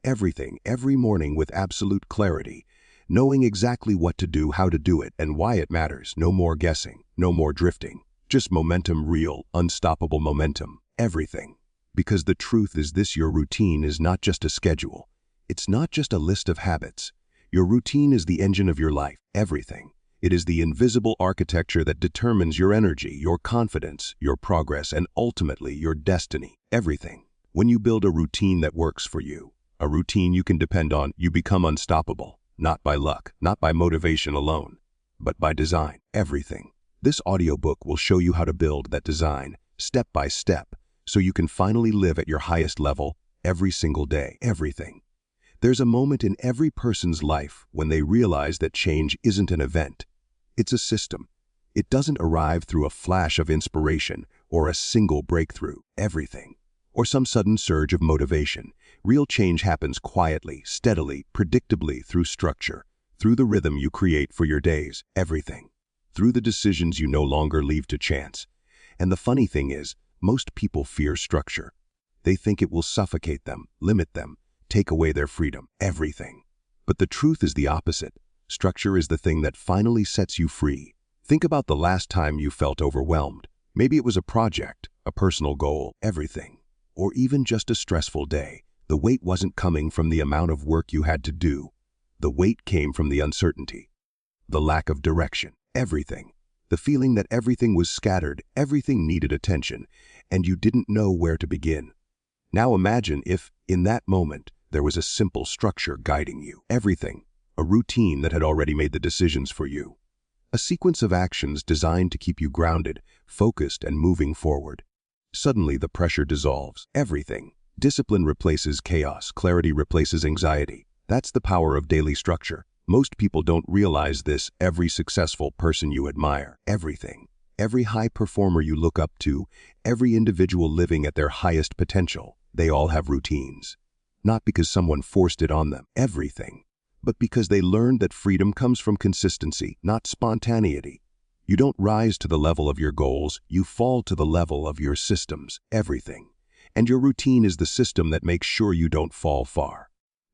everything, every morning with absolute clarity, knowing exactly what to do, how to do it, and why it matters. No more guessing, no more drifting. Just momentum, real, unstoppable momentum. Everything. Because the truth is this: your routine is not just a schedule. It's not just a list of habits. Your routine is the engine of your life. Everything. It is the invisible architecture that determines your energy, your confidence, your progress, and ultimately your destiny. Everything. When you build a routine that works for you, a routine you can depend on, you become unstoppable. Not by luck, not by motivation alone, but by design. Everything. This audiobook will show you how to build that design, step by step, so you can finally live at your highest level every single day. Everything. There's a moment in every person's life when they realize that change isn't an event. It's a system. It doesn't arrive through a flash of inspiration or a single breakthrough. Everything. Or some sudden surge of motivation. Real change happens quietly, steadily, predictably, through structure, through the rhythm you create for your days. Everything. Through the decisions you no longer leave to chance. And the funny thing is, most people fear structure. They think it will suffocate them, limit them, take away their freedom. Everything. But the truth is the opposite. Structure is the thing that finally sets you free. Think about the last time you felt overwhelmed. Maybe it was a project, a personal goal, everything. Or even just a stressful day. The weight wasn't coming from the amount of work you had to do. The weight came from the uncertainty, the lack of direction. Everything. The feeling that everything was scattered, everything needed attention, and you didn't know where to begin. Now imagine if, in that moment, there was a simple structure guiding you. Everything. A routine that had already made the decisions for you. A sequence of actions designed to keep you grounded, focused, and moving forward. Suddenly the pressure dissolves. Everything. Discipline replaces chaos, clarity replaces anxiety. That's the power of daily structure. Most people don't realize this. Every successful person you admire, everything. Every high performer you look up to, every individual living at their highest potential, they all have routines. Not because someone forced it on them. Everything. But because they learned that freedom comes from consistency, not spontaneity. You don't rise to the level of your goals, you fall to the level of your systems. Everything. And your routine is the system that makes sure you don't fall far.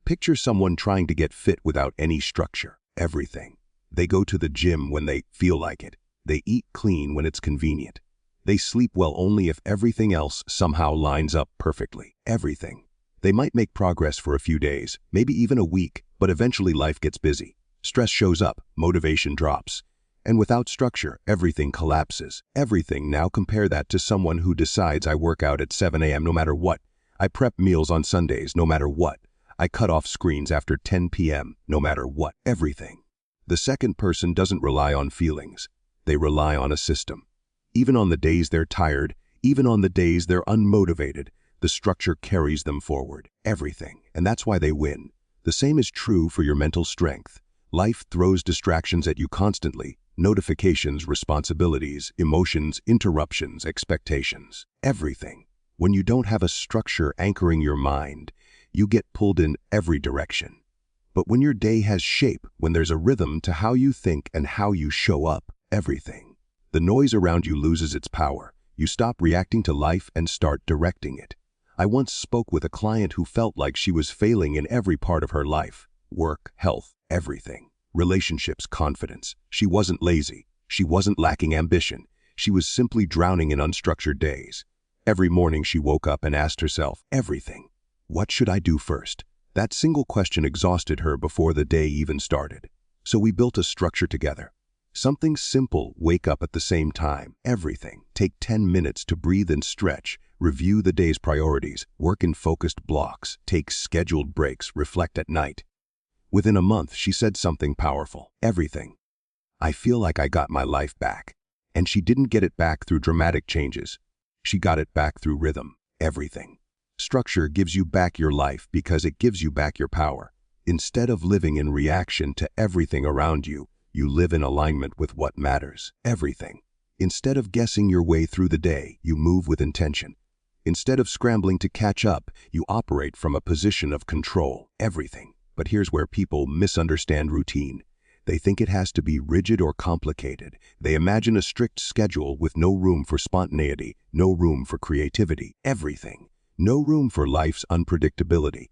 Picture someone trying to get fit without any structure. Everything. They go to the gym when they feel like it. They eat clean when it's convenient. They sleep well only if everything else somehow lines up perfectly. Everything. They might make progress for a few days, maybe even a week, but eventually life gets busy. Stress shows up, motivation drops. And without structure, everything collapses. Everything. Now compare that to someone who decides, I work out at 7 a.m. no matter what. I prep meals on Sundays no matter what. I cut off screens after 10 p.m. no matter what. Everything. The second person doesn't rely on feelings. They rely on a system. Even on the days they're tired, even on the days they're unmotivated, the structure carries them forward. Everything. And that's why they win. The same is true for your mental strength. Life throws distractions at you constantly. Notifications, responsibilities, emotions, interruptions, expectations. Everything. When you don't have a structure anchoring your mind, you get pulled in every direction. But when your day has shape, when there's a rhythm to how you think and how you show up, everything. The noise around you loses its power. You stop reacting to life and start directing it. I once spoke with a client who felt like she was failing in every part of her life. Work, health, everything. Relationships, confidence. She wasn't lazy. She wasn't lacking ambition. She was simply drowning in unstructured days. Every morning she woke up and asked herself, everything. What should I do first? That single question exhausted her before the day even started. So we built a structure together. Something simple: wake up at the same time. Everything. Take 10 minutes to breathe and stretch. Review the day's priorities. Work in focused blocks. Take scheduled breaks. Reflect at night. Within a month, she said something powerful. Everything. I feel like I got my life back. And she didn't get it back through dramatic changes. She got it back through rhythm. Everything. Structure gives you back your life because it gives you back your power. Instead of living in reaction to everything around you, you live in alignment with what matters. Everything. Instead of guessing your way through the day, you move with intention. Instead of scrambling to catch up, you operate from a position of control. Everything. But here's where people misunderstand routine. They think it has to be rigid or complicated. They imagine a strict schedule with no room for spontaneity, no room for creativity. Everything. No room for life's unpredictability.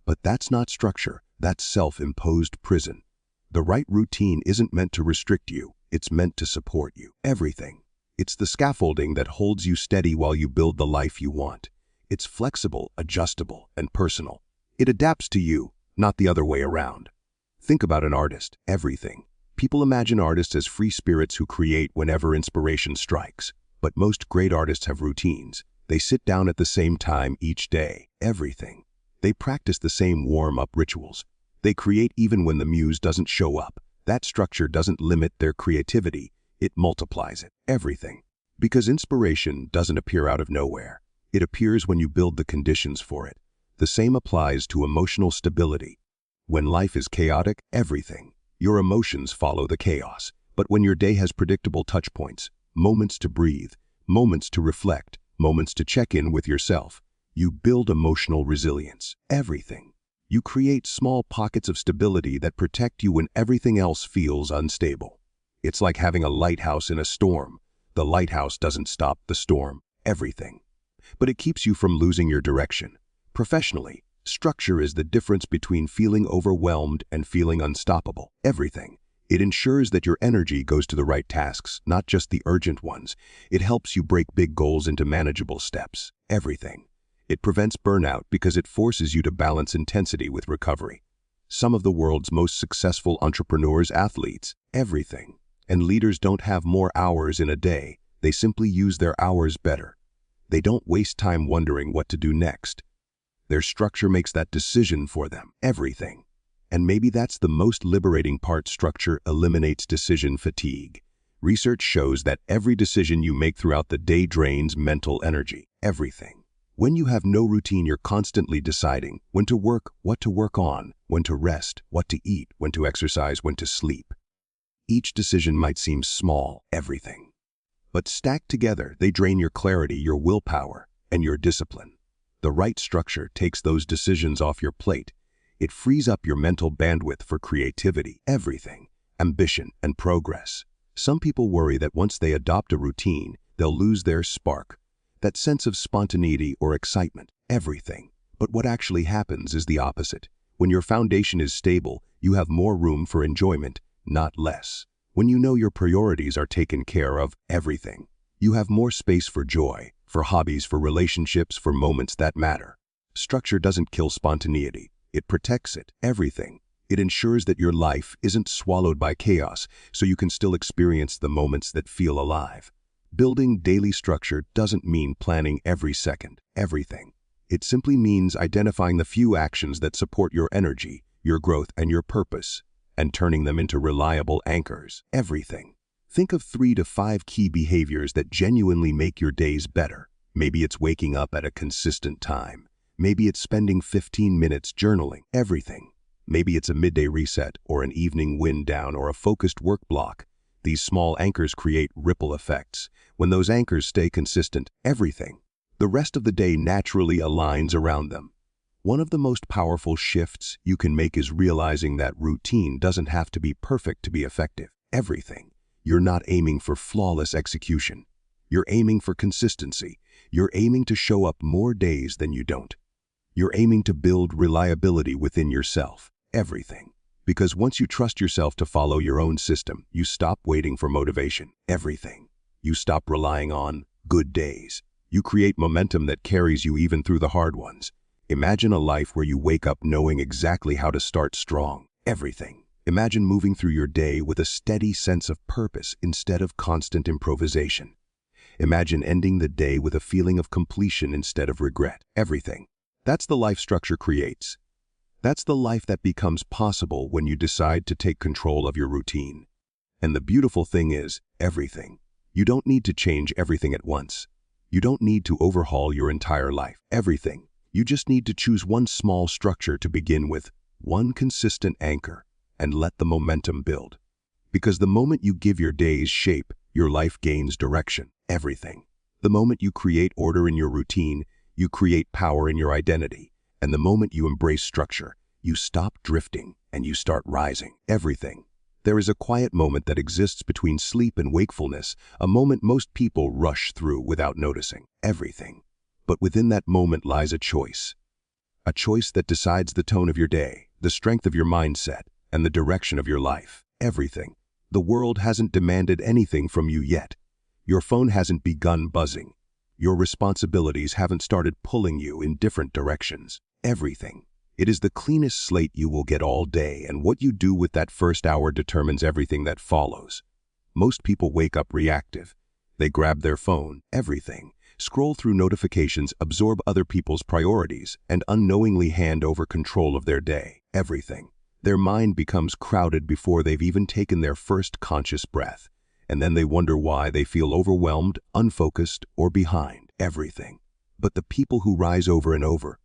But that's not structure, that's self-imposed prison. The right routine isn't meant to restrict you, it's meant to support you. Everything. It's the scaffolding that holds you steady while you build the life you want. It's flexible, adjustable, and personal. It adapts to you, not the other way around. Think about an artist. Everything. People imagine artists as free spirits who create whenever inspiration strikes. But most great artists have routines. They sit down at the same time each day. Everything. They practice the same warm-up rituals. They create even when the muse doesn't show up. That structure doesn't limit their creativity. It multiplies it. Everything. Because inspiration doesn't appear out of nowhere. It appears when you build the conditions for it. The same applies to emotional stability. When life is chaotic, everything. Your emotions follow the chaos. But when your day has predictable touch points, moments to breathe, moments to reflect, moments to check in with yourself, you build emotional resilience. Everything. You create small pockets of stability that protect you when everything else feels unstable. It's like having a lighthouse in a storm. The lighthouse doesn't stop the storm. Everything. But it keeps you from losing your direction. Professionally, structure is the difference between feeling overwhelmed and feeling unstoppable. Everything. It ensures that your energy goes to the right tasks, not just the urgent ones. It helps you break big goals into manageable steps. Everything. It prevents burnout because it forces you to balance intensity with recovery. Some of the world's most successful entrepreneurs, athletes, everything. And leaders don't have more hours in a day. They simply use their hours better. They don't waste time wondering what to do next. Their structure makes that decision for them. Everything. And maybe that's the most liberating part. Structure eliminates decision fatigue. Research shows that every decision you make throughout the day drains mental energy. Everything. When you have no routine, you're constantly deciding when to work, what to work on, when to rest, what to eat, when to exercise, when to sleep. Each decision might seem small, everything. But stacked together, they drain your clarity, your willpower, and your discipline. The right structure takes those decisions off your plate. It frees up your mental bandwidth for creativity, everything, ambition, and progress. Some people worry that once they adopt a routine, they'll lose their spark, that sense of spontaneity or excitement, everything. But what actually happens is the opposite. When your foundation is stable, you have more room for enjoyment, not less. When you know your priorities are taken care of, everything. You have more space for joy, for hobbies, for relationships, for moments that matter. Structure doesn't kill spontaneity. It protects it, everything. It ensures that your life isn't swallowed by chaos, so you can still experience the moments that feel alive. Building daily structure doesn't mean planning every second, everything. It simply means identifying the few actions that support your energy, your growth, and your purpose, and turning them into reliable anchors, everything. Think of 3 to 5 key behaviors that genuinely make your days better. Maybe it's waking up at a consistent time. Maybe it's spending 15 minutes journaling, everything. Maybe it's a midday reset or an evening wind down or a focused work block. These small anchors create ripple effects. When those anchors stay consistent, everything, the rest of the day naturally aligns around them. One of the most powerful shifts you can make is realizing that routine doesn't have to be perfect to be effective. Everything. You're not aiming for flawless execution. You're aiming for consistency. You're aiming to show up more days than you don't. You're aiming to build reliability within yourself. Everything. Because once you trust yourself to follow your own system, you stop waiting for motivation. Everything. You stop relying on good days. You create momentum that carries you even through the hard ones. Imagine a life where you wake up knowing exactly how to start strong. Everything. Imagine moving through your day with a steady sense of purpose instead of constant improvisation. Imagine ending the day with a feeling of completion instead of regret. Everything. That's the life structure creates. That's the life that becomes possible when you decide to take control of your routine. And the beautiful thing is, everything. You don't need to change everything at once. You don't need to overhaul your entire life. Everything. You just need to choose one small structure to begin with, one consistent anchor, and let the momentum build. Because the moment you give your days shape, your life gains direction. Everything. The moment you create order in your routine, you create power in your identity. And the moment you embrace structure, you stop drifting and you start rising. Everything. There is a quiet moment that exists between sleep and wakefulness, a moment most people rush through without noticing. Everything. But within that moment lies a choice. A choice that decides the tone of your day, the strength of your mindset, and the direction of your life. Everything. The world hasn't demanded anything from you yet. Your phone hasn't begun buzzing. Your responsibilities haven't started pulling you in different directions. Everything. It is the cleanest slate you will get all day, and what you do with that first hour determines everything that follows. Most people wake up reactive. They grab their phone, everything, scroll through notifications, absorb other people's priorities, and unknowingly hand over control of their day, everything. Their mind becomes crowded before they've even taken their first conscious breath, and then they wonder why they feel overwhelmed, unfocused, or behind, everything. But the people who rise over and over,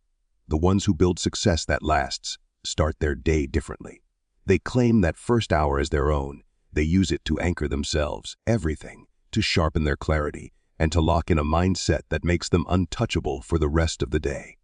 the ones who build success that lasts, start their day differently. They claim that first hour as their own. They use it to anchor themselves, everything, to sharpen their clarity, and to lock in a mindset that makes them untouchable for the rest of the day.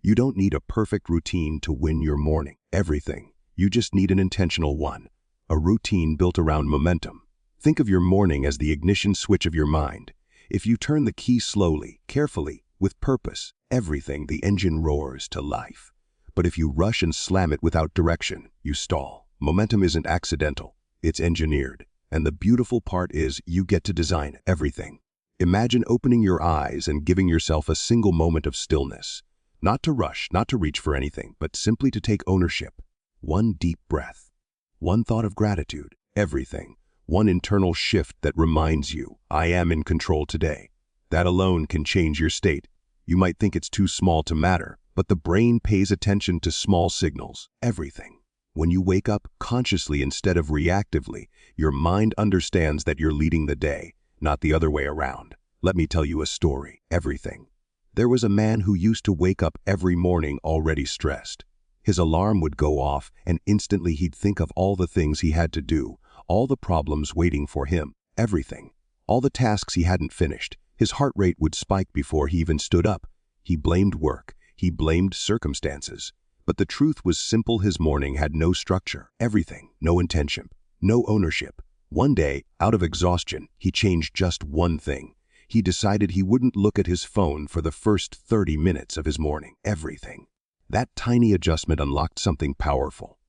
You don't need a perfect routine to win your morning, everything. You just need an intentional one, a routine built around momentum. Think of your morning as the ignition switch of your mind. If you turn the key slowly, carefully, with purpose, everything, the engine roars to life. But if you rush and slam it without direction, you stall. Momentum isn't accidental, it's engineered. And the beautiful part is you get to design everything. Imagine opening your eyes and giving yourself a single moment of stillness. Not to rush, not to reach for anything, but simply to take ownership. One deep breath. One thought of gratitude, everything. One internal shift that reminds you, I am in control today. That alone can change your state. You might think it's too small to matter, but the brain pays attention to small signals, everything. When you wake up consciously instead of reactively, your mind understands that you're leading the day, not the other way around. Let me tell you a story, everything. There was a man who used to wake up every morning already stressed. His alarm would go off, and instantly he'd think of all the things he had to do, all the problems waiting for him, everything. All the tasks he hadn't finished. His heart rate would spike before he even stood up. He blamed work. He blamed circumstances. But the truth was simple. His morning had no structure, everything, no intention, no ownership. One day, out of exhaustion, he changed just one thing. He decided he wouldn't look at his phone for the first 30 minutes of his morning, everything. That tiny adjustment unlocked something powerful.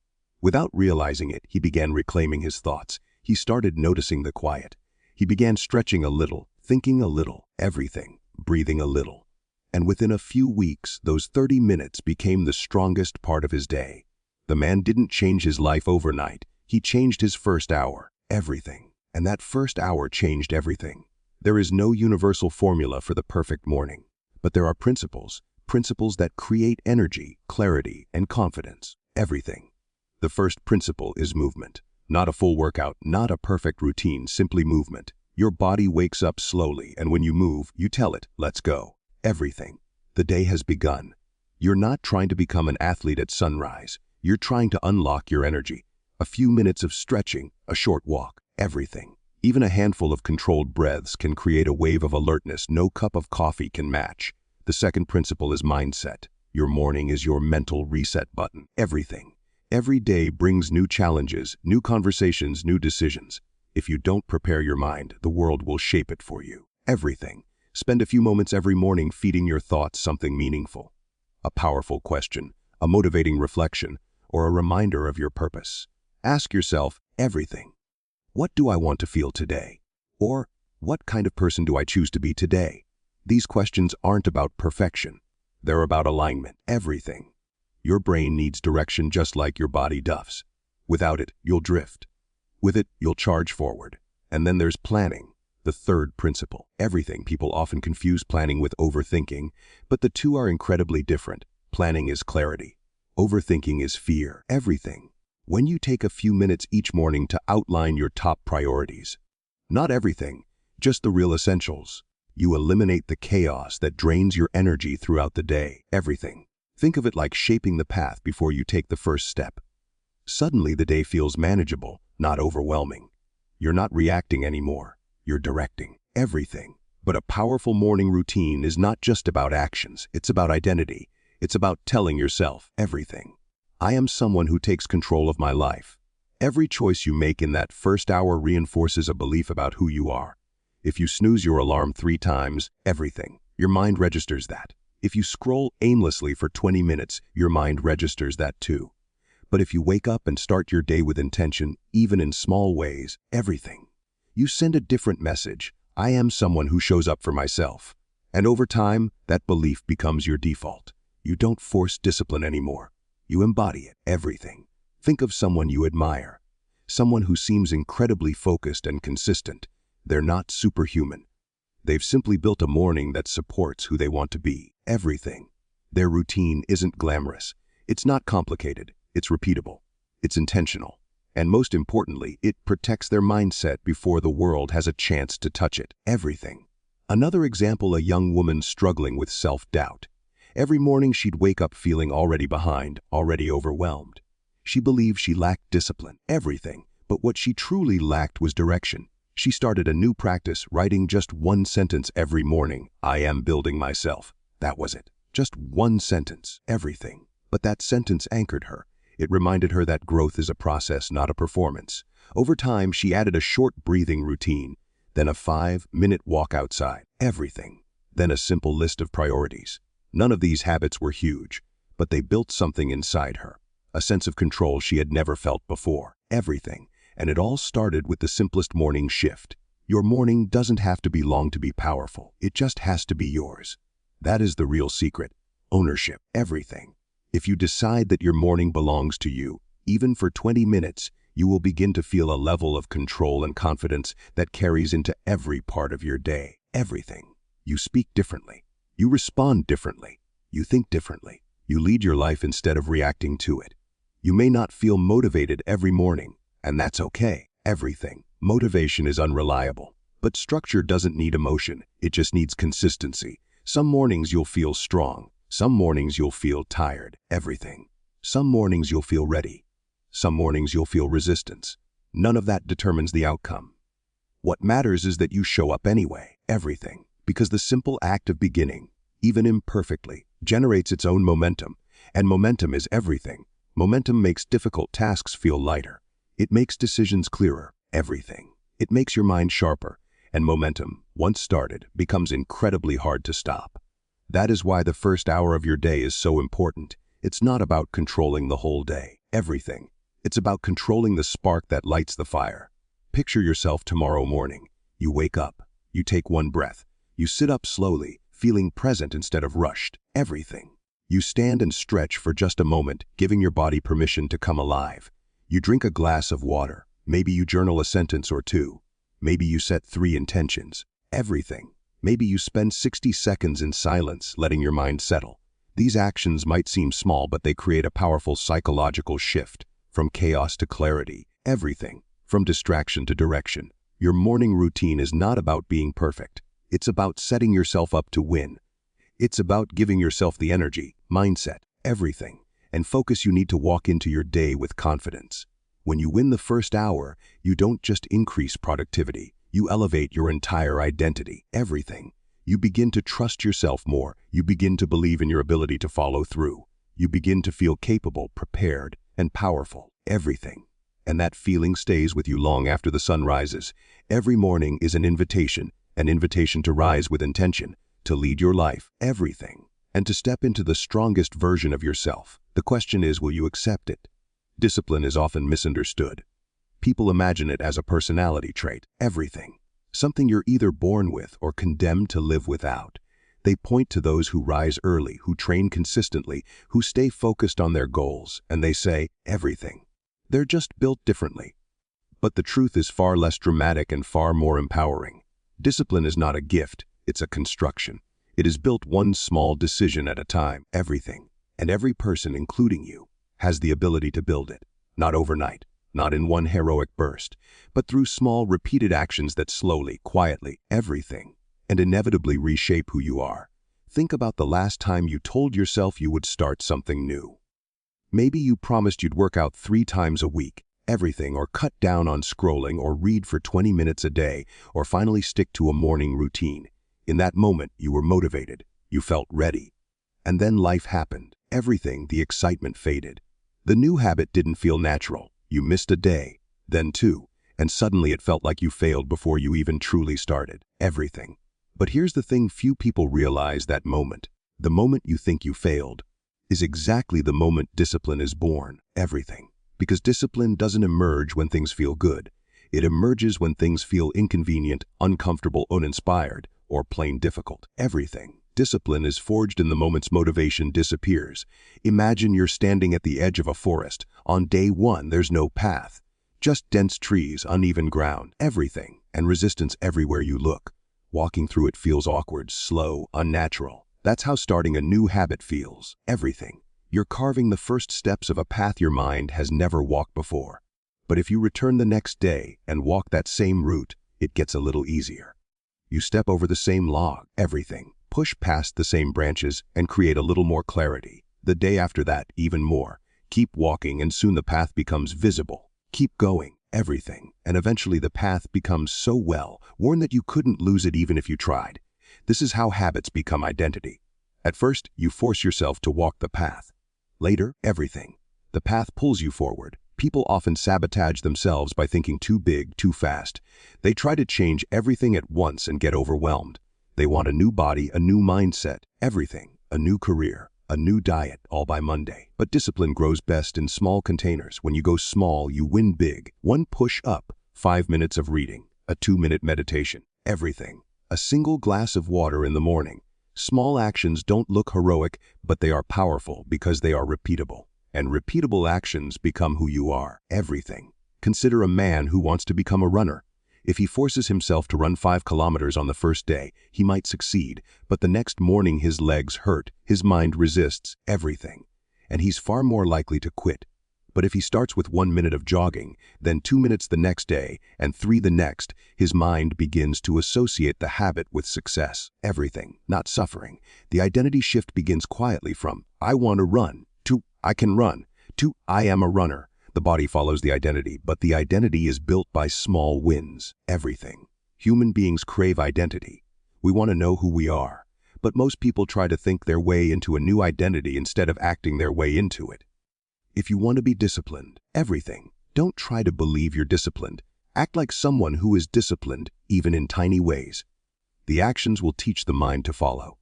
Without realizing it, he began reclaiming his thoughts. He started noticing the quiet. He began stretching a little, thinking a little, everything, breathing a little. And within a few weeks, those 30 minutes became the strongest part of his day. The man didn't change his life overnight. He changed his first hour, everything. And that first hour changed everything. There is no universal formula for the perfect morning, but there are principles that create energy, clarity, and confidence, everything. The first principle is movement. Not a full workout, not a perfect routine, simply movement. Your body wakes up slowly, and when you move, you tell it, let's go. Everything. The day has begun. You're not trying to become an athlete at sunrise. You're trying to unlock your energy. A few minutes of stretching, a short walk, everything. Even a handful of controlled breaths can create a wave of alertness no cup of coffee can match. The second principle is mindset. Your morning is your mental reset button. Everything. Every day brings new challenges, new conversations, new decisions. If you don't prepare your mind, the world will shape it for you. Everything. Spend a few moments every morning feeding your thoughts something meaningful. A powerful question, a motivating reflection, or a reminder of your purpose. Ask yourself, everything. What do I want to feel today? Or, what kind of person do I choose to be today? These questions aren't about perfection. They're about alignment, everything. Your brain needs direction just like your body does. Without it, you'll drift. With it, you'll charge forward. And then there's planning, the third principle. Everything. People often confuse planning with overthinking, but the two are incredibly different. Planning is clarity. Overthinking is fear. Everything. When you take a few minutes each morning to outline your top priorities, not everything, just the real essentials, you eliminate the chaos that drains your energy throughout the day. Everything. Think of it like shaping the path before you take the first step. Suddenly the day feels manageable, not overwhelming. You're not reacting anymore. You're directing. Everything. But a powerful morning routine is not just about actions. It's about identity. It's about telling yourself everything. I am someone who takes control of my life. Every choice you make in that first hour reinforces a belief about who you are. If you snooze your alarm 3 times, everything. Your mind registers that. If you scroll aimlessly for 20 minutes, your mind registers that too. But if you wake up and start your day with intention, even in small ways, everything. You send a different message. I am someone who shows up for myself. And over time, that belief becomes your default. You don't force discipline anymore. You embody it, everything. Think of someone you admire. Someone who seems incredibly focused and consistent. They're not superhuman. They've simply built a morning that supports who they want to be, everything. Their routine isn't glamorous. It's not complicated. It's repeatable. It's intentional. And most importantly, it protects their mindset before the world has a chance to touch it, everything. Another example, a young woman struggling with self-doubt. Every morning she'd wake up feeling already behind, already overwhelmed. She believed she lacked discipline, everything, but what she truly lacked was direction. She started a new practice, writing just one sentence every morning. I am building myself. That was it. Just one sentence, everything. But that sentence anchored her. It reminded her that growth is a process, not a performance. Over time, she added a short breathing routine, then a 5-minute walk outside, everything. Then a simple list of priorities. None of these habits were huge, but they built something inside her, a sense of control she had never felt before, everything. And it all started with the simplest morning shift. Your morning doesn't have to be long to be powerful. It just has to be yours. That is the real secret. Ownership, everything. If you decide that your morning belongs to you, even for 20 minutes, you will begin to feel a level of control and confidence that carries into every part of your day, everything. You speak differently. You respond differently. You think differently. You lead your life instead of reacting to it. You may not feel motivated every morning, and that's okay, everything. Motivation is unreliable. But structure doesn't need emotion, it just needs consistency. Some mornings you'll feel strong. Some mornings you'll feel tired, everything. Some mornings you'll feel ready. Some mornings you'll feel resistance. None of that determines the outcome. What matters is that you show up anyway, everything. Because the simple act of beginning, even imperfectly, generates its own momentum. And momentum is everything. Momentum makes difficult tasks feel lighter. It makes decisions clearer, everything. It makes your mind sharper. And momentum, once started, becomes incredibly hard to stop. That is why the first hour of your day is so important. It's not about controlling the whole day, everything. It's about controlling the spark that lights the fire. Picture yourself tomorrow morning. You wake up. You take one breath. You sit up slowly, feeling present instead of rushed, everything. You stand and stretch for just a moment, giving your body permission to come alive. You drink a glass of water. Maybe you journal a sentence or two. Maybe you set 3 intentions. Everything. Maybe you spend 60 seconds in silence, letting your mind settle. These actions might seem small, but they create a powerful psychological shift. From chaos to clarity, everything. From distraction to direction. Your morning routine is not about being perfect. It's about setting yourself up to win. It's about giving yourself the energy, mindset, everything, and focus you need to walk into your day with confidence. When you win the first hour, you don't just increase productivity. You elevate your entire identity, everything. You begin to trust yourself more. You begin to believe in your ability to follow through. You begin to feel capable, prepared, and powerful, everything. And that feeling stays with you long after the sun rises. Every morning is an invitation to rise with intention, to lead your life, everything, and to step into the strongest version of yourself. The question is, will you accept it? Discipline is often misunderstood. People imagine it as a personality trait, everything. Something you're either born with or condemned to live without. They point to those who rise early, who train consistently, who stay focused on their goals, and they say, everything. They're just built differently. But the truth is far less dramatic and far more empowering. Discipline is not a gift, it's a construction. It is built one small decision at a time, everything. And every person, including you, has the ability to build it. Not overnight. Not in one heroic burst, but through small, repeated actions that slowly, quietly, everything, and inevitably reshape who you are. Think about the last time you told yourself you would start something new. Maybe you promised you'd work out 3 times a week, everything, or cut down on scrolling, or read for 20 minutes a day, or finally stick to a morning routine. In that moment, you were motivated. You felt ready. And then life happened. Everything, the excitement faded. The new habit didn't feel natural. You missed a day, then 2, and suddenly it felt like you failed before you even truly started, everything. But here's the thing few people realize: that moment, The moment you think you failed is exactly the moment discipline is born. Everything. Because discipline doesn't emerge when things feel good. It emerges when things feel inconvenient, uncomfortable, uninspired, or plain difficult. Everything. Discipline is forged in the moments motivation disappears. Imagine you're standing at the edge of a forest. On day one, there's no path. Just dense trees, uneven ground, everything, and resistance everywhere you look. Walking through it feels awkward, slow, unnatural. That's how starting a new habit feels. Everything. You're carving the first steps of a path your mind has never walked before. But if you return the next day and walk that same route, it gets a little easier. You step over the same log, everything, push past the same branches, and create a little more clarity. The day after that, even more. Keep walking and soon the path becomes visible. Keep going, everything, and eventually the path becomes so well worn that you couldn't lose it even if you tried. This is how habits become identity. At first, you force yourself to walk the path. Later, everything. The path pulls you forward. People often sabotage themselves by thinking too big, too fast. They try to change everything at once and get overwhelmed. They want a new body, a new mindset, everything, a new career, a new diet, all by Monday. But discipline grows best in small containers. When you go small, you win big. One push up, 5 minutes of reading, a 2-minute meditation, everything. A single glass of water in the morning. Small actions don't look heroic, but they are powerful because they are repeatable. And repeatable actions become who you are. Everything. Consider a man who wants to become a runner. If he forces himself to run 5 kilometers on the first day, he might succeed, but the next morning his legs hurt, his mind resists, everything. And he's far more likely to quit. But if he starts with 1 minute of jogging, then 2 minutes the next day, and 3 the next, his mind begins to associate the habit with success. Everything, not suffering. The identity shift begins quietly from, I want to run, to, I can run, to, I am a runner. The body follows the identity, but the identity is built by small wins. Everything. Human beings crave identity. We want to know who we are. But most people try to think their way into a new identity instead of acting their way into it. If you want to be disciplined, everything, don't try to believe you're disciplined. Act like someone who is disciplined, even in tiny ways. The actions will teach the mind to follow.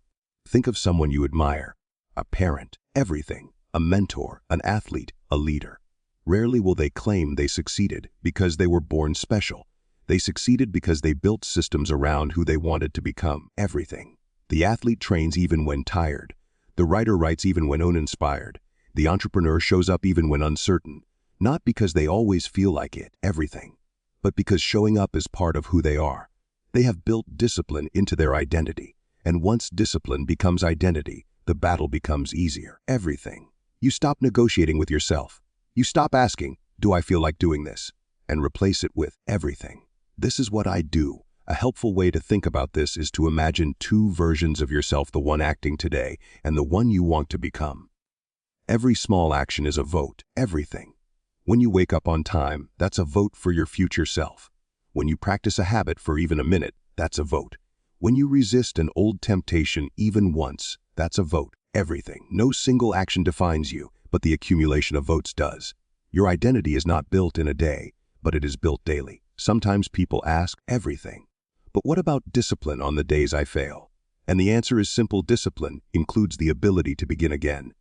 Think of someone you admire. A parent, everything. A mentor, an athlete, a leader. Rarely will they claim they succeeded because they were born special. They succeeded because they built systems around who they wanted to become. Everything. The athlete trains even when tired. The writer writes even when uninspired. The entrepreneur shows up even when uncertain. Not because they always feel like it, everything, but because showing up is part of who they are. They have built discipline into their identity. And once discipline becomes identity, the battle becomes easier. Everything. You stop negotiating with yourself. You stop asking, do I feel like doing this? And replace it with everything. This is what I do. A helpful way to think about this is to imagine 2 versions of yourself, the one acting today and the one you want to become. Every small action is a vote. Everything. When you wake up on time, that's a vote for your future self. When you practice a habit for even a minute, that's a vote. When you resist an old temptation even once, that's a vote. Everything. No single action defines you, but the accumulation of votes does. Your identity is not built in a day, but it is built daily. Sometimes people ask, everything. But what about discipline on the days I fail? And the answer is simple. Discipline includes the ability to begin again.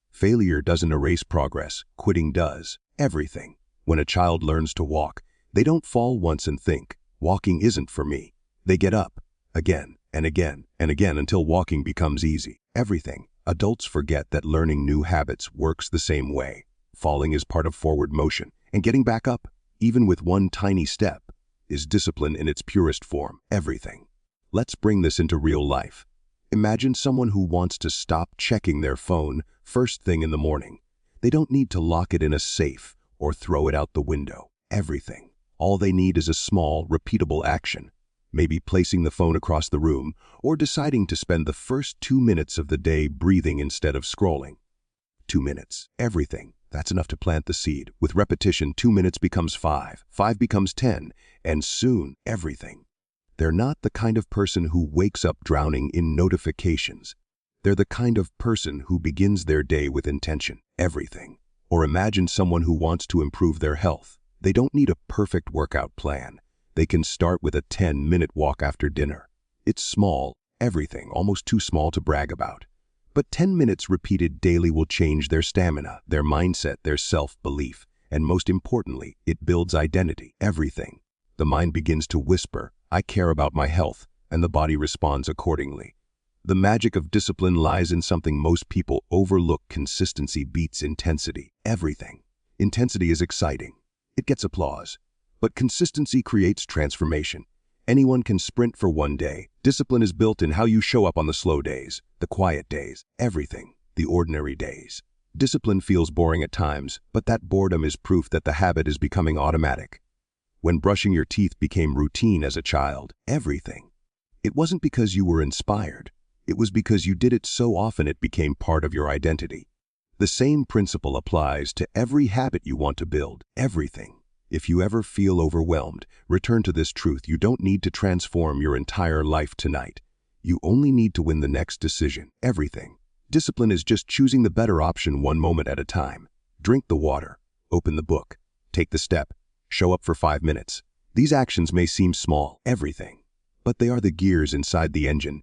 Failure doesn't erase progress, quitting does. Everything. When a child learns to walk, they don't fall once and think, walking isn't for me. They get up, again and again and again until walking becomes easy. Everything. Adults forget that learning new habits works the same way. Falling is part of forward motion, and getting back up, even with one tiny step, is discipline in its purest form. Everything. Let's bring this into real life. Imagine someone who wants to stop checking their phone first thing in the morning. They don't need to lock it in a safe or throw it out the window. Everything. All they need is a small, repeatable action. Maybe placing the phone across the room, or deciding to spend the first 2 minutes of the day breathing instead of scrolling. 2 minutes. Everything. That's enough to plant the seed. With repetition, 2 minutes becomes 5, 5 becomes 10, and soon, everything. They're not the kind of person who wakes up drowning in notifications. They're the kind of person who begins their day with intention. Everything. Or imagine someone who wants to improve their health. They don't need a perfect workout plan. They can start with a 10-minute walk after dinner. It's small, everything, almost too small to brag about. But 10 minutes repeated daily will change their stamina, their mindset, their self-belief, and most importantly, it builds identity, everything. The mind begins to whisper, "I care about my health," and the body responds accordingly. The magic of discipline lies in something most people overlook: consistency beats intensity, everything. Intensity is exciting. It gets applause. But consistency creates transformation. Anyone can sprint for one day. Discipline is built in how you show up on the slow days, the quiet days, everything, the ordinary days. Discipline feels boring at times, but that boredom is proof that the habit is becoming automatic. When brushing your teeth became routine as a child, everything. It wasn't because you were inspired. It was because you did it so often it became part of your identity. The same principle applies to every habit you want to build, everything. If you ever feel overwhelmed, return to this truth: you don't need to transform your entire life tonight. You only need to win the next decision, everything. Discipline is just choosing the better option one moment at a time. Drink the water, open the book, take the step, show up for 5 minutes. These actions may seem small, everything, but they are the gears inside the engine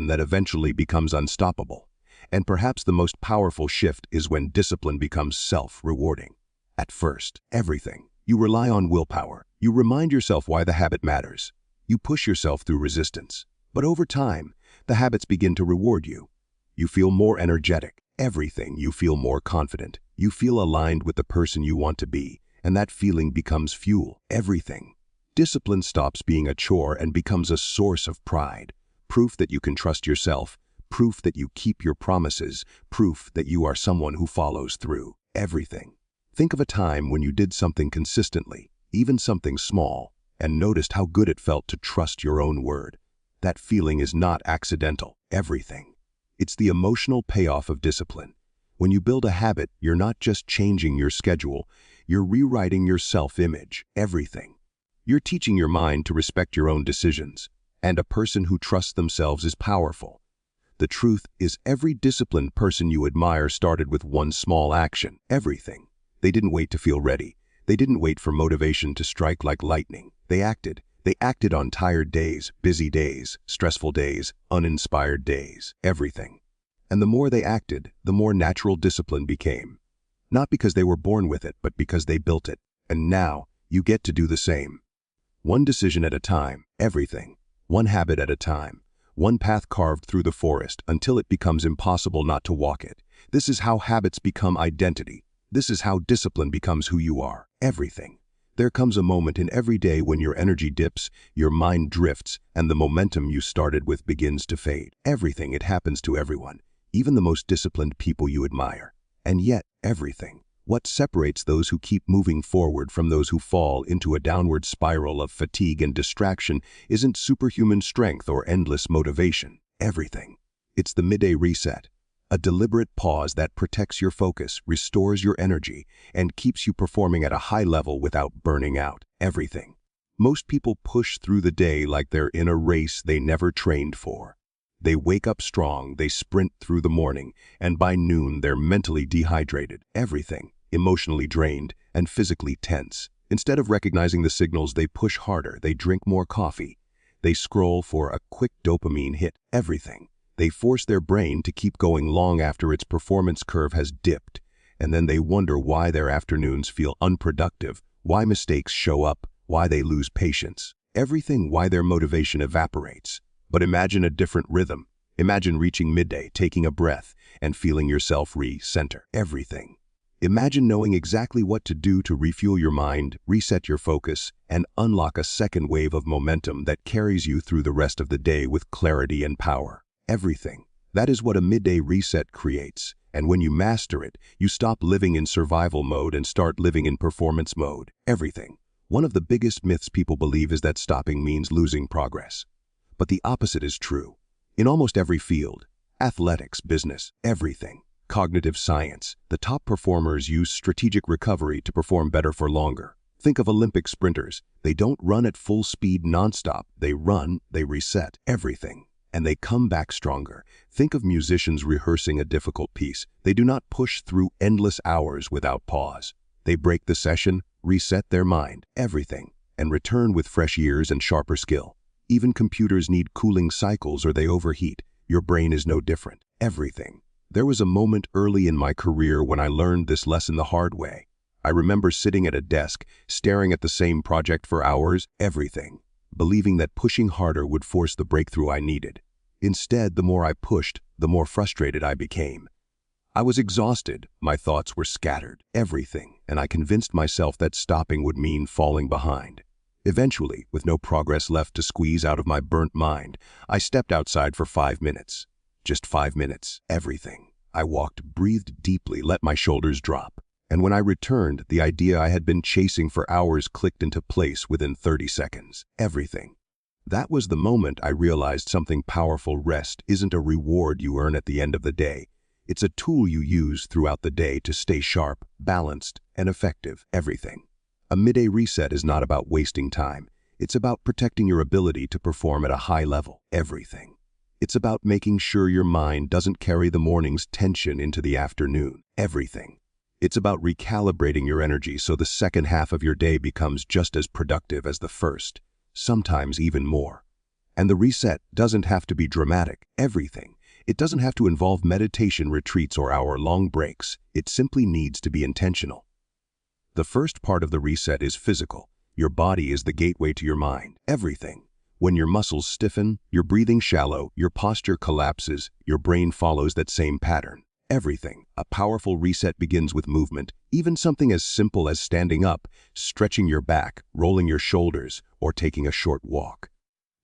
that eventually becomes unstoppable. And perhaps the most powerful shift is when discipline becomes self-rewarding. At first, everything. You rely on willpower. You remind yourself why the habit matters. You push yourself through resistance. But over time, the habits begin to reward you. You feel more energetic, everything. You feel more confident. You feel aligned with the person you want to be, and that feeling becomes fuel, everything. Discipline stops being a chore and becomes a source of pride. Proof that you can trust yourself, proof that you keep your promises, proof that you are someone who follows through, everything. Think of a time when you did something consistently, even something small, and noticed how good it felt to trust your own word. That feeling is not accidental, everything. It's the emotional payoff of discipline. When you build a habit, you're not just changing your schedule, you're rewriting your self-image, everything. You're teaching your mind to respect your own decisions, and a person who trusts themselves is powerful. The truth is, every disciplined person you admire started with one small action, everything. They didn't wait to feel ready. They didn't wait for motivation to strike like lightning. They acted. They acted on tired days, busy days, stressful days, uninspired days, everything. And the more they acted, the more natural discipline became. Not because they were born with it, but because they built it. And now, you get to do the same. One decision at a time, everything. One habit at a time. One path carved through the forest until it becomes impossible not to walk it. This is how habits become identity. This is how discipline becomes who you are, everything. There comes a moment in every day when your energy dips, your mind drifts, and the momentum you started with begins to fade. Everything. It happens to everyone, even the most disciplined people you admire. And yet, everything. What separates those who keep moving forward from those who fall into a downward spiral of fatigue and distraction isn't superhuman strength or endless motivation. Everything. It's the midday reset. A deliberate pause that protects your focus, restores your energy, and keeps you performing at a high level without burning out. Everything. Most people push through the day like they're in a race they never trained for. They wake up strong, they sprint through the morning, and by noon they're mentally dehydrated. Everything. Emotionally drained, and physically tense. Instead of recognizing the signals, they push harder, they drink more coffee. They scroll for a quick dopamine hit. Everything. They force their brain to keep going long after its performance curve has dipped, and then they wonder why their afternoons feel unproductive, why mistakes show up, why they lose patience. Everything. Why their motivation evaporates. But imagine a different rhythm. Imagine reaching midday, taking a breath, and feeling yourself re-center. Everything. Imagine knowing exactly what to do to refuel your mind, reset your focus, and unlock a second wave of momentum that carries you through the rest of the day with clarity and power. Everything. That is what a midday reset creates. And when you master it, you stop living in survival mode and start living in performance mode. Everything. One of the biggest myths people believe is that stopping means losing progress. But the opposite is true. In almost every field, athletics, business, everything, cognitive science, the top performers use strategic recovery to perform better for longer. Think of Olympic sprinters. They don't run at full speed nonstop. They run, they reset, everything, and they come back stronger. Think of musicians rehearsing a difficult piece. They do not push through endless hours without pause. They break the session, reset their mind, everything, and return with fresh ears and sharper skill. Even computers need cooling cycles or they overheat. Your brain is no different. everything. There was a moment early in my career when I learned this lesson the hard way. I remember sitting at a desk, staring at the same project for hours, everything, believing that pushing harder would force the breakthrough I needed. Instead, the more I pushed, the more frustrated I became. I was exhausted, my thoughts were scattered, everything, and I convinced myself that stopping would mean falling behind. Eventually, with no progress left to squeeze out of my burnt mind, I stepped outside for 5 minutes. Just 5 minutes, everything. I walked, breathed deeply, let my shoulders drop. And when I returned, the idea I had been chasing for hours clicked into place within 30 seconds. Everything. That was the moment I realized something powerful. Rest isn't a reward you earn at the end of the day. It's a tool you use throughout the day to stay sharp, balanced, and effective. Everything. A midday reset is not about wasting time. It's about protecting your ability to perform at a high level. Everything. It's about making sure your mind doesn't carry the morning's tension into the afternoon. Everything. It's about recalibrating your energy so the second half of your day becomes just as productive as the first, sometimes even more. And the reset doesn't have to be dramatic. Everything. It doesn't have to involve meditation retreats or hour-long breaks. It simply needs to be intentional. The first part of the reset is physical. Your body is the gateway to your mind. Everything. When your muscles stiffen, your breathing shallow, your posture collapses, your brain follows that same pattern. Everything. A powerful reset begins with movement, even something as simple as standing up, stretching your back, rolling your shoulders, or taking a short walk.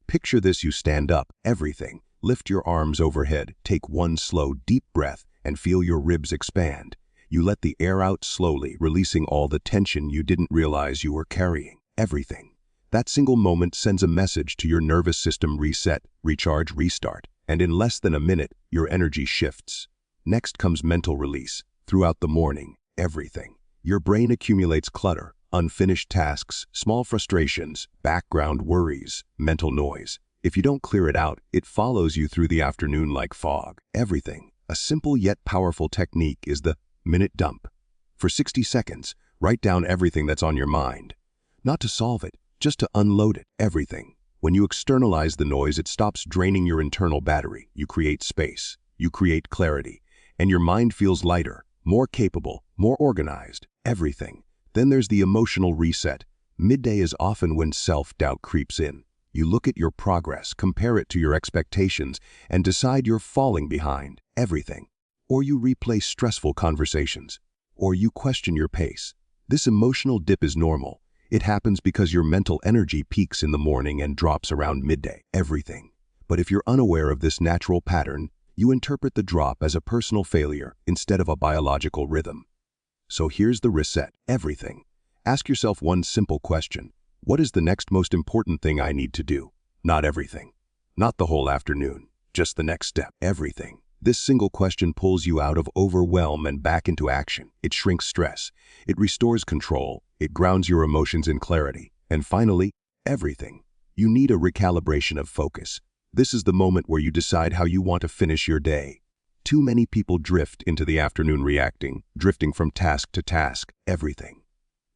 Picture this: you stand up, everything. Lift your arms overhead, take one slow, deep breath, and feel your ribs expand. You let the air out slowly, releasing all the tension you didn't realize you were carrying. Everything. That single moment sends a message to your nervous system: reset, recharge, restart. And in less than a minute, your energy shifts. Next comes mental release. Throughout the morning, everything. Your brain accumulates clutter, unfinished tasks, small frustrations, background worries, mental noise. If you don't clear it out, it follows you through the afternoon like fog. Everything. A simple yet powerful technique is the minute dump. For 60 seconds, write down everything that's on your mind. Not to solve it, just to unload it. Everything. When you externalize the noise, it stops draining your internal battery. You create space. You create clarity. And your mind feels lighter, more capable, more organized. Everything. Then there's the emotional reset. Midday is often when self-doubt creeps in. You look at your progress, compare it to your expectations, and decide you're falling behind. Everything. Or you replay stressful conversations. Or you question your pace. This emotional dip is normal. It happens because your mental energy peaks in the morning and drops around midday. Everything. But if you're unaware of this natural pattern, you interpret the drop as a personal failure instead of a biological rhythm. So here's the reset. Everything. Ask yourself one simple question. What is the next most important thing I need to do? Not everything. Not the whole afternoon. Just the next step. Everything. This single question pulls you out of overwhelm and back into action. It shrinks stress. It restores control. It grounds your emotions in clarity. And finally, everything. You need a recalibration of focus. This is the moment where you decide how you want to finish your day. Too many people drift into the afternoon reacting, drifting from task to task. Everything.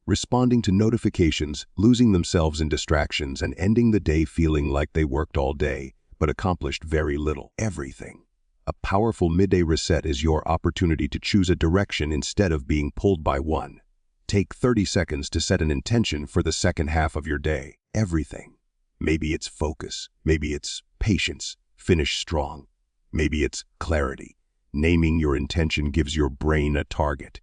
Responding to notifications, losing themselves in distractions, and ending the day feeling like they worked all day, but accomplished very little. Everything. A powerful midday reset is your opportunity to choose a direction instead of being pulled by one. Take 30 seconds to set an intention for the second half of your day. Everything. Maybe it's focus. Maybe it's patience. Finish strong. Maybe it's clarity. Naming your intention gives your brain a target.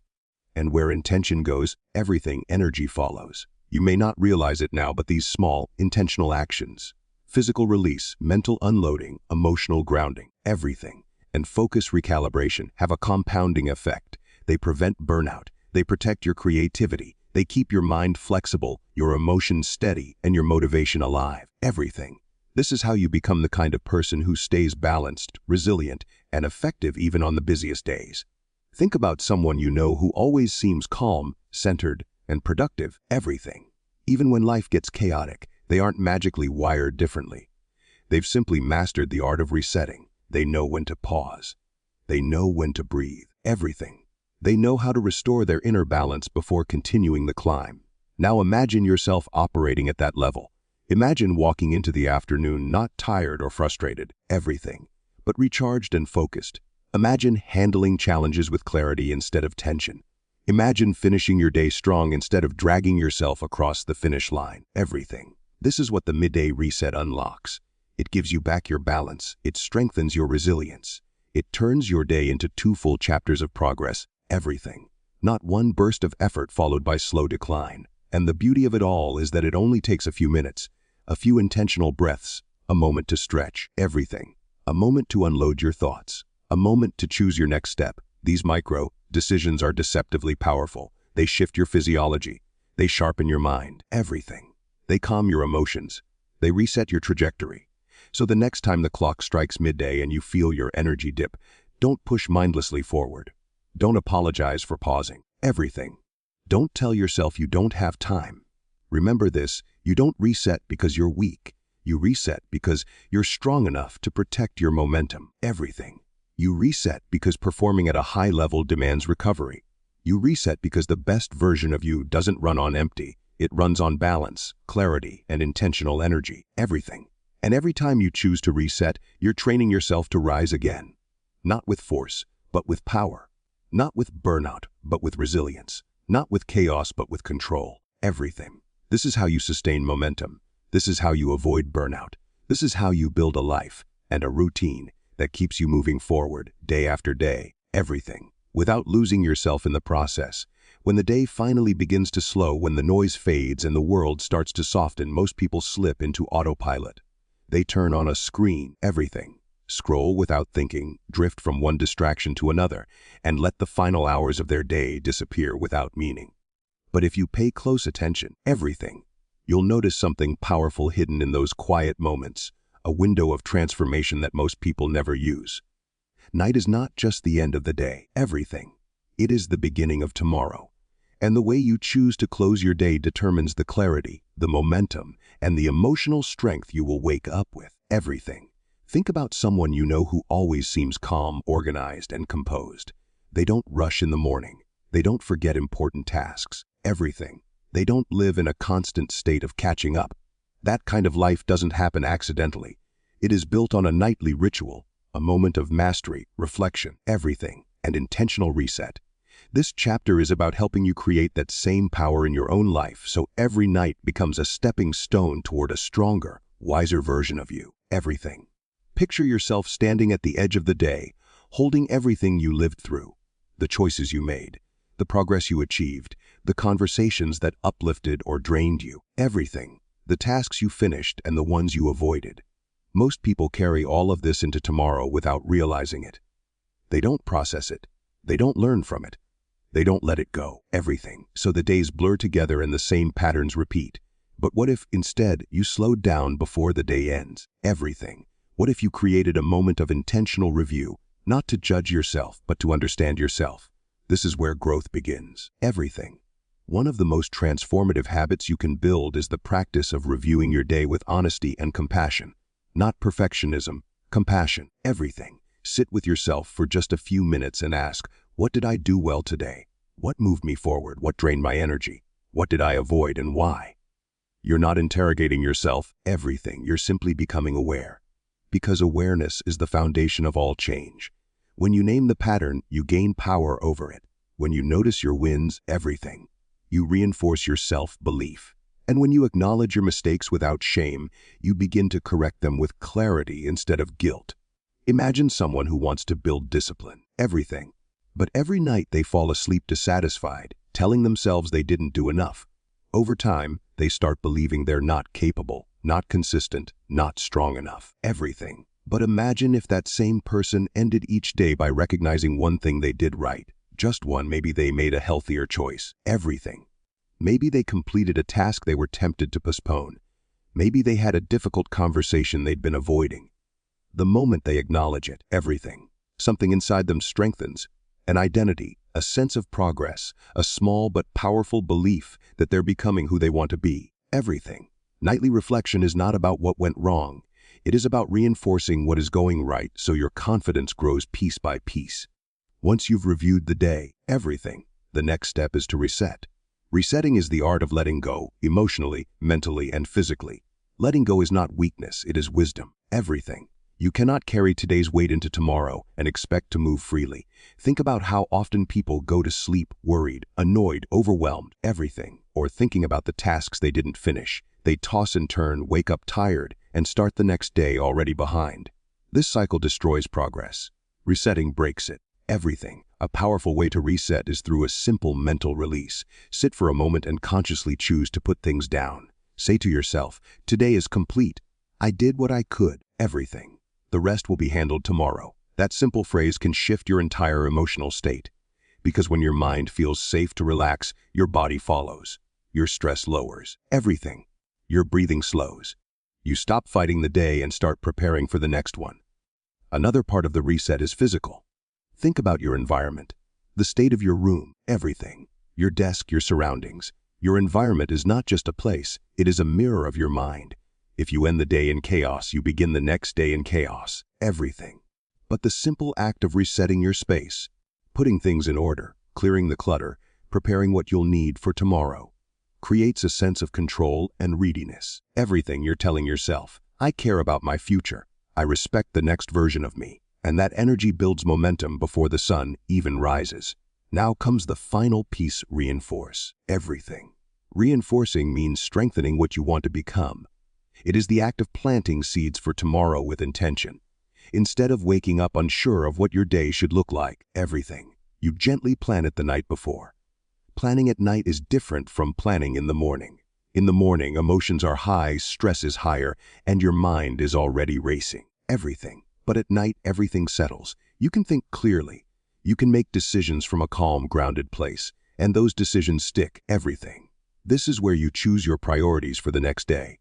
And where intention goes, everything, energy follows. You may not realize it now, but these small, intentional actions, physical release, mental unloading, emotional grounding, everything, and focus recalibration have a compounding effect. They prevent burnout. They protect your creativity. They keep your mind flexible, your emotions steady, and your motivation alive. Everything. This is how you become the kind of person who stays balanced, resilient, and effective even on the busiest days. Think about someone you know who always seems calm, centered, and productive. Everything. Even when life gets chaotic, they aren't magically wired differently. They've simply mastered the art of resetting. They know when to pause. They know when to breathe. Everything. They know how to restore their inner balance before continuing the climb. Now imagine yourself operating at that level. Imagine walking into the afternoon not tired or frustrated, everything, but recharged and focused. Imagine handling challenges with clarity instead of tension. Imagine finishing your day strong instead of dragging yourself across the finish line. Everything. This is what the midday reset unlocks. It gives you back your balance. It strengthens your resilience. It turns your day into 2 full chapters of progress. Everything. Not one burst of effort followed by slow decline. And the beauty of it all is that it only takes a few minutes, a few intentional breaths, a moment to stretch. Everything. A moment to unload your thoughts. A moment to choose your next step. These micro decisions are deceptively powerful. They shift your physiology. They sharpen your mind. Everything. They calm your emotions. They reset your trajectory. So the next time the clock strikes midday and you feel your energy dip, don't push mindlessly forward. Don't apologize for pausing. Everything. Don't tell yourself you don't have time. Remember this, you don't reset because you're weak. You reset because you're strong enough to protect your momentum. Everything. You reset because performing at a high level demands recovery. You reset because the best version of you doesn't run on empty. It runs on balance, clarity, and intentional energy. Everything. And every time you choose to reset, you're training yourself to rise again. Not with force, but with power. Not with burnout, but with resilience. Not with chaos, but with control. Everything. This is how you sustain momentum. This is how you avoid burnout. This is how you build a life and a routine that keeps you moving forward day after day. Everything. Without losing yourself in the process. When the day finally begins to slow, when the noise fades and the world starts to soften, most people slip into autopilot. They turn on a screen. Everything. Scroll without thinking, drift from one distraction to another, and let the final hours of their day disappear without meaning. But if you pay close attention, everything, you'll notice something powerful hidden in those quiet moments, a window of transformation that most people never use. Night is not just the end of the day. Everything. It is the beginning of tomorrow. And the way you choose to close your day determines the clarity, the momentum, and the emotional strength you will wake up with. Everything. Think about someone you know who always seems calm, organized, and composed. They don't rush in the morning. They don't forget important tasks. Everything. They don't live in a constant state of catching up. That kind of life doesn't happen accidentally. It is built on a nightly ritual, a moment of mastery, reflection, everything, and intentional reset. This chapter is about helping you create that same power in your own life so every night becomes a stepping stone toward a stronger, wiser version of you. Everything. Picture yourself standing at the edge of the day, holding everything you lived through, the choices you made, the progress you achieved, the conversations that uplifted or drained you. Everything. The tasks you finished and the ones you avoided. Most people carry all of this into tomorrow without realizing it. They don't process it. They don't learn from it. They don't let it go. Everything. So the days blur together and the same patterns repeat. But what if, instead, you slowed down before the day ends? Everything. What if you created a moment of intentional review, not to judge yourself, but to understand yourself? This is where growth begins. Everything. One of the most transformative habits you can build is the practice of reviewing your day with honesty and compassion. Not perfectionism, compassion. Everything. Sit with yourself for just a few minutes and ask, what did I do well today? What moved me forward? What drained my energy? What did I avoid and why? You're not interrogating yourself. Everything. You're simply becoming aware. Because awareness is the foundation of all change. When you name the pattern, you gain power over it. When you notice your wins, everything. You reinforce your self-belief. And when you acknowledge your mistakes without shame, you begin to correct them with clarity instead of guilt. Imagine someone who wants to build discipline. Everything. But every night they fall asleep dissatisfied, telling themselves they didn't do enough. Over time, they start believing they're not capable, not consistent, not strong enough. Everything. But imagine if that same person ended each day by recognizing one thing they did right. Just one. Maybe they made a healthier choice. Everything. Maybe they completed a task they were tempted to postpone. Maybe they had a difficult conversation they'd been avoiding. The moment they acknowledge it, everything. Something inside them strengthens. An identity, a sense of progress, a small but powerful belief that they're becoming who they want to be. Everything. Nightly reflection is not about what went wrong. It is about reinforcing what is going right so your confidence grows piece by piece. Once you've reviewed the day, everything, the next step is to reset. Resetting is the art of letting go, emotionally, mentally, and physically. Letting go is not weakness, it is wisdom. Everything. You cannot carry today's weight into tomorrow and expect to move freely. Think about how often people go to sleep worried, annoyed, overwhelmed, everything, or thinking about the tasks they didn't finish. They toss and turn, wake up tired, and start the next day already behind. This cycle destroys progress. Resetting breaks it. Everything. A powerful way to reset is through a simple mental release. Sit for a moment and consciously choose to put things down. Say to yourself, today is complete. I did what I could, everything. The rest will be handled tomorrow. That simple phrase can shift your entire emotional state. Because when your mind feels safe to relax, your body follows. Your stress lowers. Everything. Your breathing slows. You stop fighting the day and start preparing for the next one. Another part of the reset is physical. Think about your environment. The state of your room, everything. Your desk, your surroundings. Your environment is not just a place, it is a mirror of your mind. If you end the day in chaos, you begin the next day in chaos. Everything. But the simple act of resetting your space, putting things in order, clearing the clutter, preparing what you'll need for tomorrow, creates a sense of control and readiness. Everything you're telling yourself, I care about my future. I respect the next version of me. And that energy builds momentum before the sun even rises. Now comes the final piece, reinforce. Everything. Reinforcing means strengthening what you want to become. It is the act of planting seeds for tomorrow with intention. Instead of waking up unsure of what your day should look like, everything, you gently plan it the night before. Planning at night is different from planning in the morning. In the morning, emotions are high, stress is higher, and your mind is already racing. Everything. But at night, everything settles. You can think clearly. You can make decisions from a calm, grounded place, and those decisions stick. Everything. This is where you choose your priorities for the next day.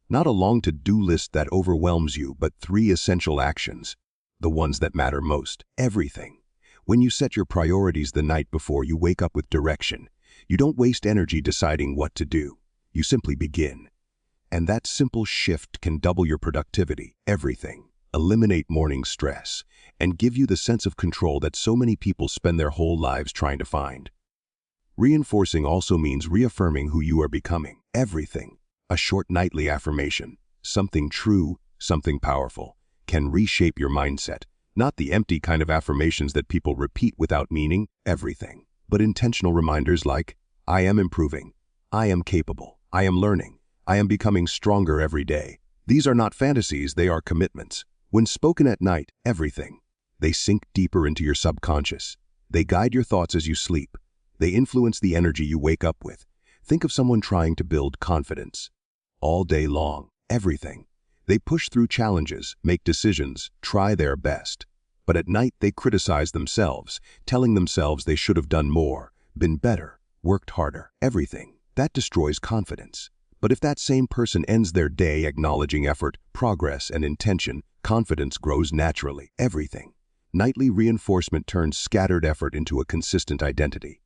Not a long to-do list that overwhelms you, but 3 essential actions. The ones that matter most. Everything. When you set your priorities the night before, you wake up with direction. You don't waste energy deciding what to do. You simply begin. And that simple shift can double your productivity. Everything. Eliminate morning stress, and give you the sense of control that so many people spend their whole lives trying to find. Reinforcing also means reaffirming who you are becoming. Everything. A short nightly affirmation, something true, something powerful, can reshape your mindset. Not the empty kind of affirmations that people repeat without meaning. Everything. But intentional reminders like, I am improving, I am capable, I am learning, I am becoming stronger every day. These are not fantasies, they are commitments. When spoken at night, everything. They sink deeper into your subconscious. They guide your thoughts as you sleep. They influence the energy you wake up with. Think of someone trying to build confidence. All day long, everything. They push through challenges, make decisions, try their best. But at night they criticize themselves, telling themselves they should have done more, been better, worked harder. Everything. That destroys confidence. But if that same person ends their day acknowledging effort, progress, and intention, confidence grows naturally. Everything. Nightly reinforcement turns scattered effort into a consistent identity.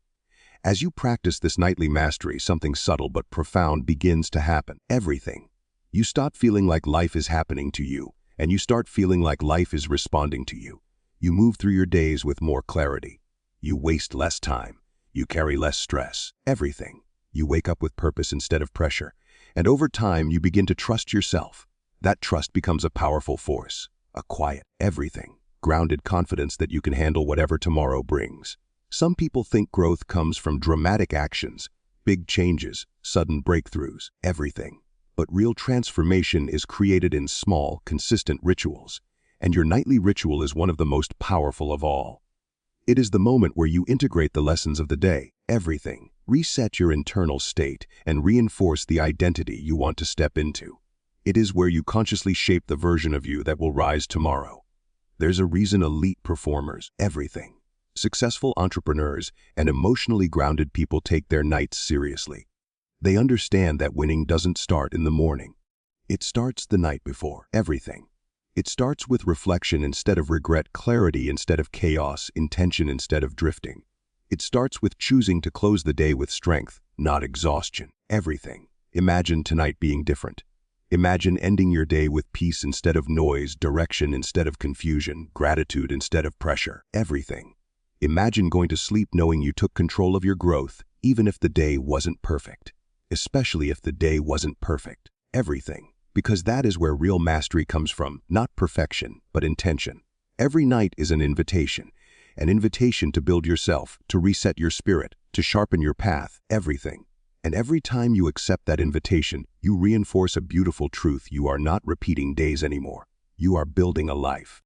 As you practice this nightly mastery, something subtle but profound begins to happen. Everything. You stop feeling like life is happening to you, and you start feeling like life is responding to you. You move through your days with more clarity. You waste less time. You carry less stress. Everything. You wake up with purpose instead of pressure. And over time, you begin to trust yourself. That trust becomes a powerful force, a quiet, everything, grounded confidence that you can handle whatever tomorrow brings. Some people think growth comes from dramatic actions, big changes, sudden breakthroughs, everything. But real transformation is created in small, consistent rituals, and your nightly ritual is one of the most powerful of all. It is the moment where you integrate the lessons of the day, everything, reset your internal state, and reinforce the identity you want to step into. It is where you consciously shape the version of you that will rise tomorrow. There's a reason elite performers, everything, successful entrepreneurs, and emotionally grounded people take their nights seriously. They understand that winning doesn't start in the morning. It starts the night before. Everything. It starts with reflection instead of regret, clarity instead of chaos, intention instead of drifting. It starts with choosing to close the day with strength, not exhaustion. Everything. Imagine tonight being different. Imagine ending your day with peace instead of noise, direction instead of confusion, gratitude instead of pressure. Everything. Imagine going to sleep knowing you took control of your growth, even if the day wasn't perfect. Especially if the day wasn't perfect. Everything. Because that is where real mastery comes from, not perfection, but intention. Every night is an invitation to build yourself, to reset your spirit, to sharpen your path, everything. And every time you accept that invitation, you reinforce a beautiful truth: you are not repeating days anymore. You are building a life.